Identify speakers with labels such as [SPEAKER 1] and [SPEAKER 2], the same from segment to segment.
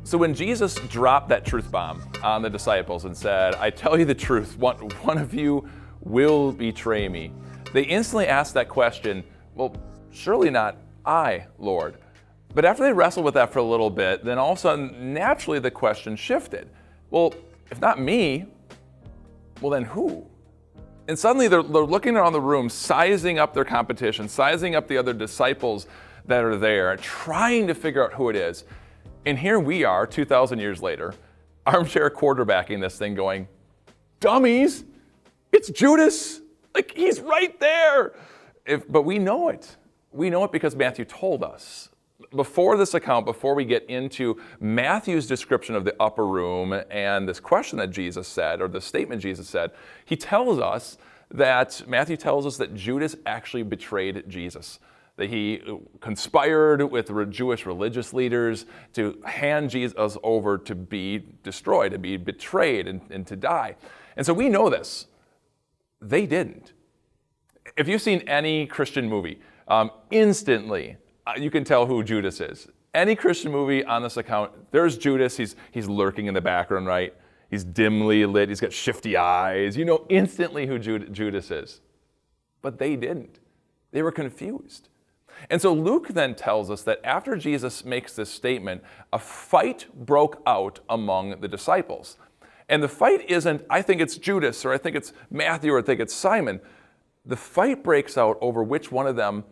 [SPEAKER 1] So when Jesus dropped that truth bomb on the disciples and said, I tell you the truth, one of you will betray me, they instantly asked that question, well, surely not I, Lord. But after they wrestled with that for a little bit, then all of a sudden, naturally the question shifted. Well, if not me, well then who? And suddenly they're looking around the room, sizing up their competition, sizing up the other disciples that are there, trying to figure out who it is. And here we are, 2,000 years later, armchair quarterbacking this thing going, dummies, it's Judas. Like, he's right there. But we know it. We know it because Matthew told us. Before this account, before we get into Matthew's description of the upper room and this question that Jesus said, or the statement Jesus said, Matthew tells us that Judas actually betrayed Jesus. That he conspired with the Jewish religious leaders to hand Jesus over to be destroyed, to be betrayed, and to die. And so we know this. They didn't. If you've seen any Christian movie, instantly you can tell who Judas is. Any Christian movie on this account, there's Judas. He's lurking in the background, right? He's dimly lit. He's got shifty eyes. You know instantly who Judas is. But they didn't. They were confused. And so Luke then tells us that after Jesus makes this statement, a fight broke out among the disciples. And the fight isn't, I think it's Judas, or I think it's Matthew, or I think it's Simon. The fight breaks out over which one of them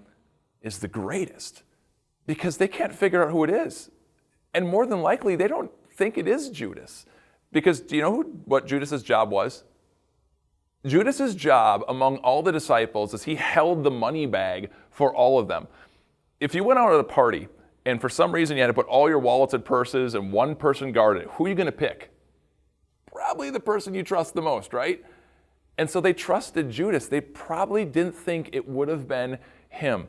[SPEAKER 1] is the greatest, because they can't figure out who it is. And more than likely, they don't think it is Judas. Because do you know what Judas's job was? Judas's job among all the disciples is he held the money bag for all of them. If you went out at a party and for some reason you had to put all your wallets and purses and one person guarded it, who are you going to pick? Probably the person you trust the most, right? And so they trusted Judas. They probably didn't think it would have been him.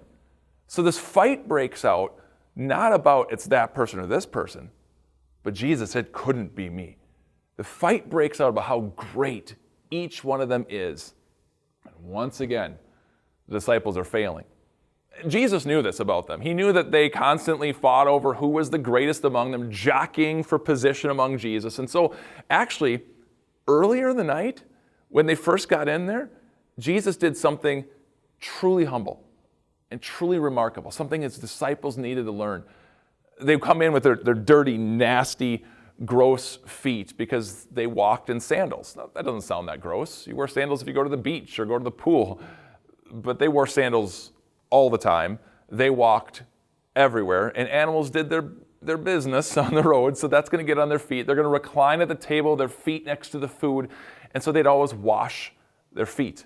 [SPEAKER 1] So this fight breaks out, not about it's that person or this person, but Jesus said, couldn't be me. The fight breaks out about how great each one of them is. And once again, the disciples are failing. Jesus knew this about them. He knew that they constantly fought over who was the greatest among them, jockeying for position among Jesus. And so actually, earlier in the night, when they first got in there, Jesus did something truly humble and truly remarkable, something his disciples needed to learn. They come in with their dirty, nasty, gross feet because they walked in sandals. Now, that doesn't sound that gross. You wear sandals if you go to the beach or go to the pool. But they wore sandals all the time. They walked everywhere, and animals did their business on the road, so that's going to get on their feet. They're going to recline at the table, their feet next to the food, and so they'd always wash their feet.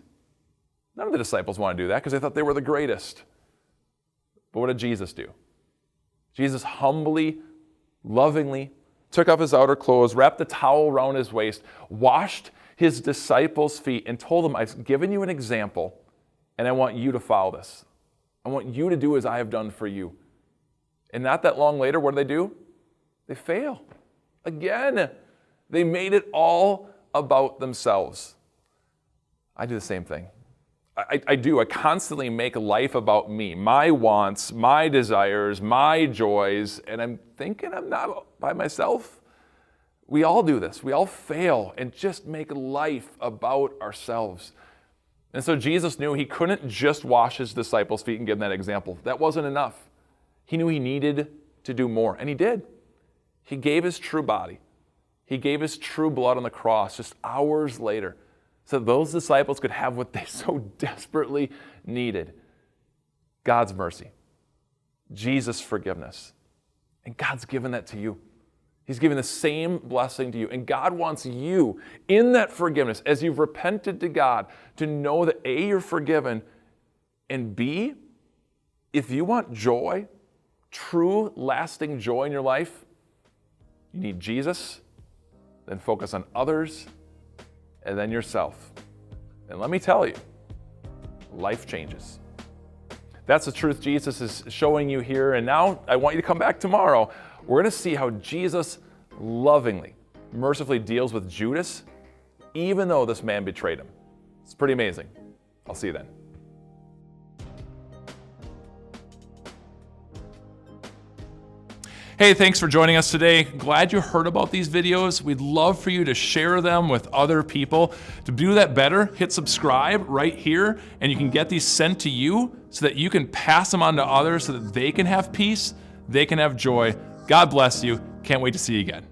[SPEAKER 1] None of the disciples want to do that because they thought they were the greatest. But what did Jesus do? Jesus humbly, lovingly took off his outer clothes, wrapped the towel around his waist, washed his disciples' feet, and told them, I've given you an example, and I want you to follow this. I want you to do as I have done for you. And not that long later, what do? They fail. Again, they made it all about themselves. I do the same thing. I do. I constantly make life about me, my wants, my desires, my joys, and I'm thinking I'm not by myself. We all do this. We all fail and just make life about ourselves. And so Jesus knew he couldn't just wash his disciples' feet and give them that example. That wasn't enough. He knew he needed to do more, and he did. He gave his true body. He gave his true blood on the cross just hours later so that those disciples could have what they so desperately needed. God's mercy, Jesus' forgiveness. And God's given that to you. He's given the same blessing to you. And God wants you in that forgiveness, as you've repented to God, to know that A, you're forgiven, and B, if you want joy, true, lasting joy in your life, you need Jesus, then focus on others, and then yourself. And let me tell you, life changes. That's the truth Jesus is showing you here. And now I want you to come back tomorrow. We're going to see how Jesus lovingly, mercifully deals with Judas, even though this man betrayed him. It's pretty amazing. I'll see you then. Hey, thanks for joining us today. Glad you heard about these videos. We'd love for you to share them with other people. To do that better, hit subscribe right here, and you can get these sent to you so that you can pass them on to others so that they can have peace, they can have joy. God bless you. Can't wait to see you again.